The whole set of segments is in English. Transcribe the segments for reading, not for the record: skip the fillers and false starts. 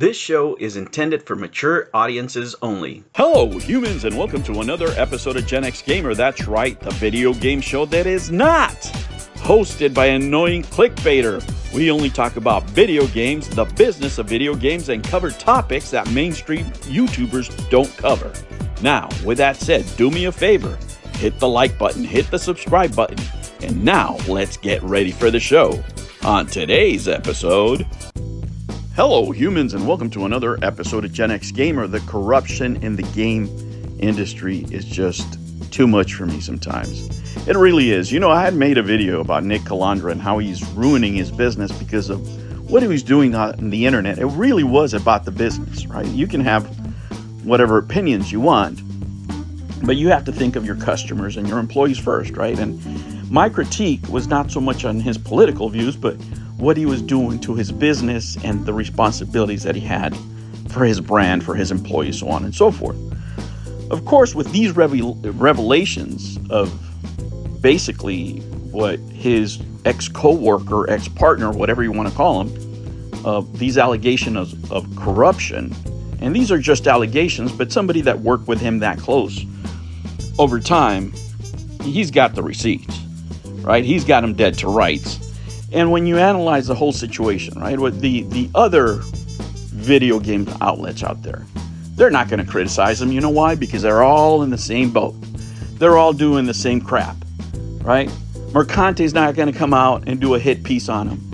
This show is intended for mature audiences only. Hello, humans, and welcome to another episode of Gen X Gamer. That's right, the video game show that is not hosted by annoying clickbaiter. We only talk about video games, the business of video games, and cover topics that mainstream YouTubers don't cover. Now, with that said, do me a favor. Hit the like button, hit the subscribe button, and now let's get ready for the show. On today's episode... Hello, humans, and welcome to another episode of Gen X Gamer. The corruption in the game industry is just too much for me sometimes. It really is. You know, I had made a video about Nick Calandra and how he's ruining his business because of what he was doing on the internet. It really was about the business, right? You can have whatever opinions you want, but you have to think of your customers and your employees first, right? And my critique was not so much on his political views, but what he was doing to his business and the responsibilities that he had for his brand, for his employees, so on and so forth. Of course, with these revelations of basically what his ex-coworker, ex-partner, whatever you want to call him, these allegations of corruption, and these are just allegations, but somebody that worked with him that close over time, he's got the receipts, right? He's got them dead to rights. And when you analyze the whole situation, right, with the other video game outlets out there, they're not going to criticize him. You know why? Because they're all in the same boat. They're all doing the same crap, right? Mercante's not going to come out and do a hit piece on him,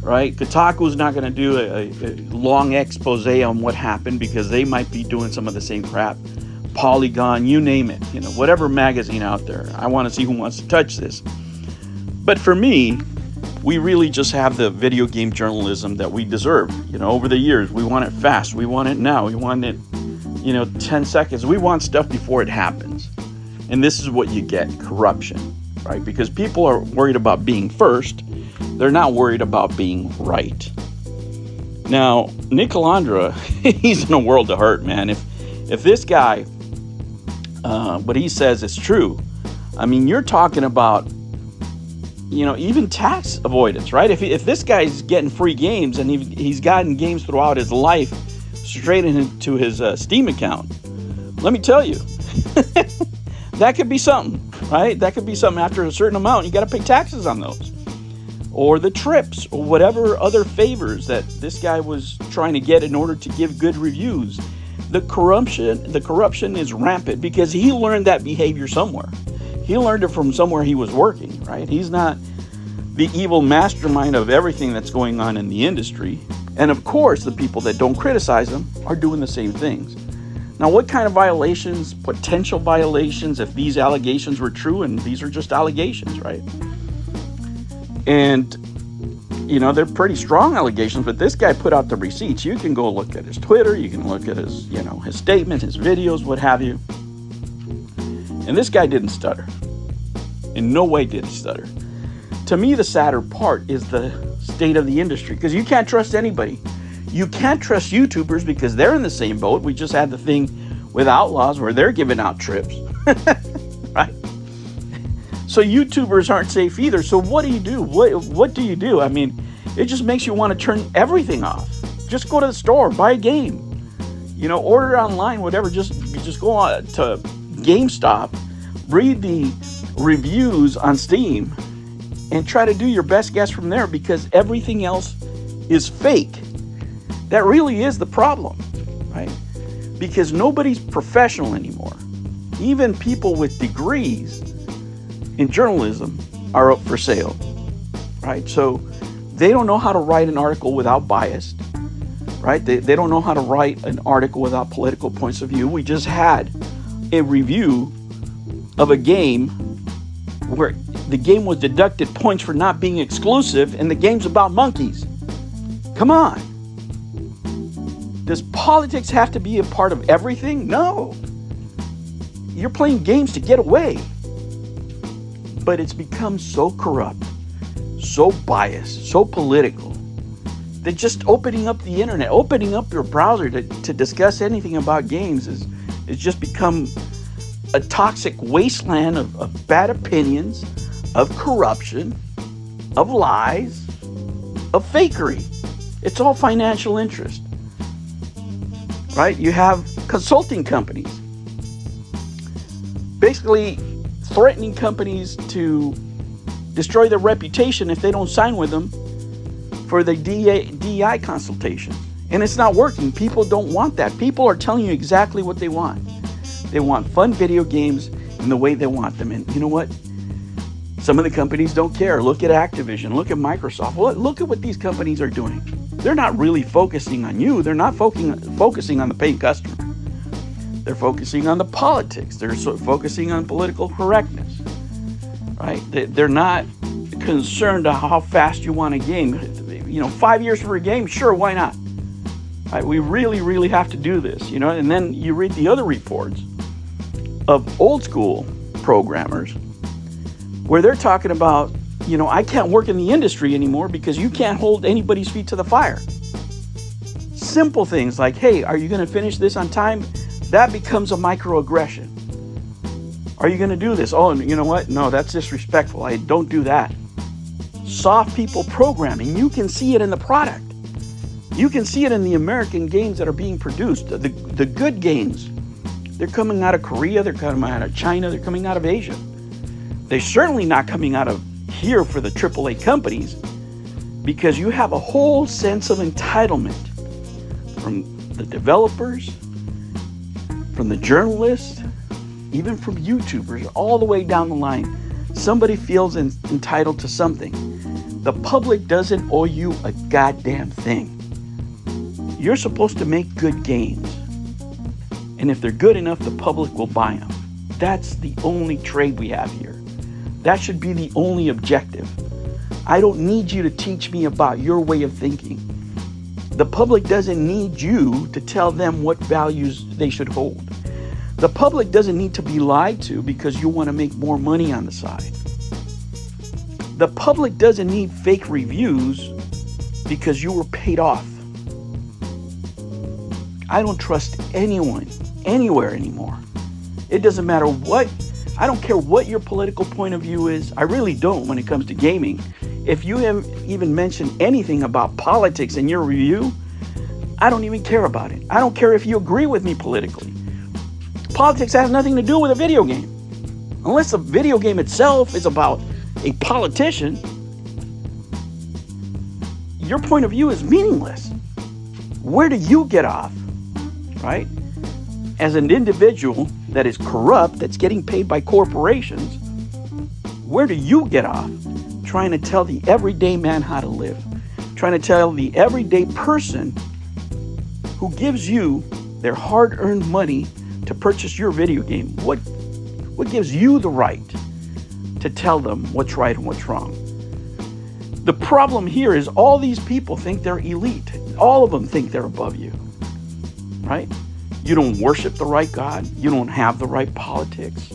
right? Kotaku's not going to do a long expose on what happened because they might be doing some of the same crap. Polygon, you name it, you know, whatever magazine out there. I want to see who wants to touch this. But for me, we really just have the video game journalism that we deserve. You know, over the years, we want it fast. We want it now. We want it, 10 seconds. We want stuff before it happens. And this is what you get, corruption, right? Because people are worried about being first. They're not worried about being right. Now, Nick Calandra, he's in a world of hurt, man. If this guy, what he says is true, I mean, you're talking about even tax avoidance, right? If this guy's getting free games and he's gotten games throughout his life straight into his Steam account, let me tell you, that could be something, right? That could be something. After a certain amount, you got to pay taxes on those, or the trips, or whatever other favors that this guy was trying to get in order to give good reviews. The corruption is rampant because he learned that behavior somewhere. He learned it from somewhere he was working, right? He's not the evil mastermind of everything that's going on in the industry. And of course, the people that don't criticize him are doing the same things. Now, what kind of violations, potential violations, if these allegations were true, and these are just allegations, right? And, they're pretty strong allegations, but this guy put out the receipts. You can go look at his Twitter, you can look at his, his statements, his videos, what have you. And this guy didn't stutter. In no way did he stutter. To me, the sadder part is the state of the industry, because you can't trust anybody. You can't trust YouTubers because they're in the same boat. We just had the thing with Outlaws where they're giving out trips, right? So YouTubers aren't safe either. So what do you do? What do you do? I mean, it just makes you want to turn everything off. Just go to the store, buy a game, order it online, whatever. Just go on to GameStop, read the reviews on Steam, and try to do your best guess from there, because everything else is fake. That really is the problem, right? Because nobody's professional anymore. Even people with degrees in journalism are up for sale, right? So they don't know how to write an article without bias, right? They don't know how to write an article without political points of view. We just had a review of a game where the game was deducted points for not being exclusive, and the game's about monkeys. Come on. Does politics have to be a part of everything? No. You're playing games to get away. But it's become so corrupt, so biased, so political, that just opening up the internet, opening up your browser to discuss anything about games it's just become a toxic wasteland of bad opinions, of corruption, of lies, of fakery. It's all financial interest. right? You have consulting companies basically threatening companies to destroy their reputation if they don't sign with them for the DEI consultation. And it's not working. People don't want that. People are telling you exactly what they want. They want fun video games in the way they want them. And you know what? Some of the companies don't care. Look at Activision. Look at Microsoft. Look at what these companies are doing. They're not really focusing on you. They're not focusing on the paying customer. They're focusing on the politics. They're focusing on political correctness. Right? They're not concerned about how fast you want a game. 5 years for a game, sure, why not? Right? We really have to do this, And then you read the other reports of old school programmers where they're talking about, I can't work in the industry anymore because you can't hold anybody's feet to the fire. Simple things like, hey, are you going to finish this on time? That becomes a microaggression. Are you going to do this? Oh, you know what? No, that's disrespectful. I don't do that. Soft people programming. You can see it in the product. You can see it in the American games that are being produced. The good games. They're coming out of Korea. They're coming out of China. They're coming out of Asia. They're certainly not coming out of here for the AAA companies because you have a whole sense of entitlement from the developers, from the journalists, even from YouTubers, all the way down the line. Somebody feels entitled to something. The public doesn't owe you a goddamn thing. You're supposed to make good games. And if they're good enough, the public will buy them. That's the only trade we have here. That should be the only objective. I don't need you to teach me about your way of thinking. The public doesn't need you to tell them what values they should hold. The public doesn't need to be lied to because you want to make more money on the side. The public doesn't need fake reviews because you were paid off. I don't trust anyone, anywhere anymore. It doesn't matter what, I don't care what your political point of view is. I really don't when it comes to gaming. If you have even mentioned anything about politics in your review, I don't even care about it. I don't care if you agree with me politically. Politics has nothing to do with a video game. Unless the video game itself is about a politician, your point of view is meaningless. Where do you get off, right? As an individual that is corrupt, that's getting paid by corporations, where do you get off trying to tell the everyday man how to live? Trying to tell the everyday person who gives you their hard-earned money to purchase your video game, what gives you the right to tell them what's right and what's wrong? The problem here is all these people think they're elite. All of them think they're above you, right? You don't worship the right God. You don't have the right politics.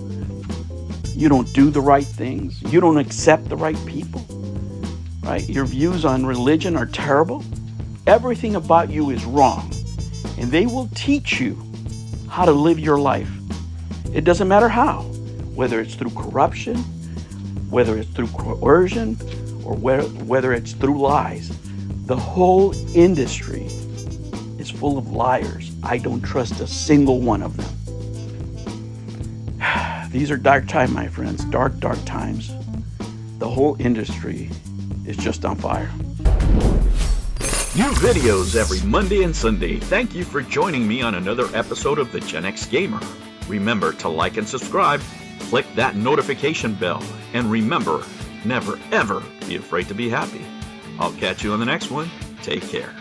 You don't do the right things. You don't accept the right people, right? Your views on religion are terrible. Everything about you is wrong. And they will teach you how to live your life. It doesn't matter how, whether it's through corruption, whether it's through coercion, or whether it's through lies. The whole industry is full of liars. I don't trust a single one of them. These are dark times, my friends. Dark times. The whole industry is just on fire. New videos every Monday and Sunday. Thank you for joining me on another episode of the Gen X Gamer. Remember to like and subscribe, click that notification bell, and remember, never ever be afraid to be happy. I'll catch you on the next one. Take care.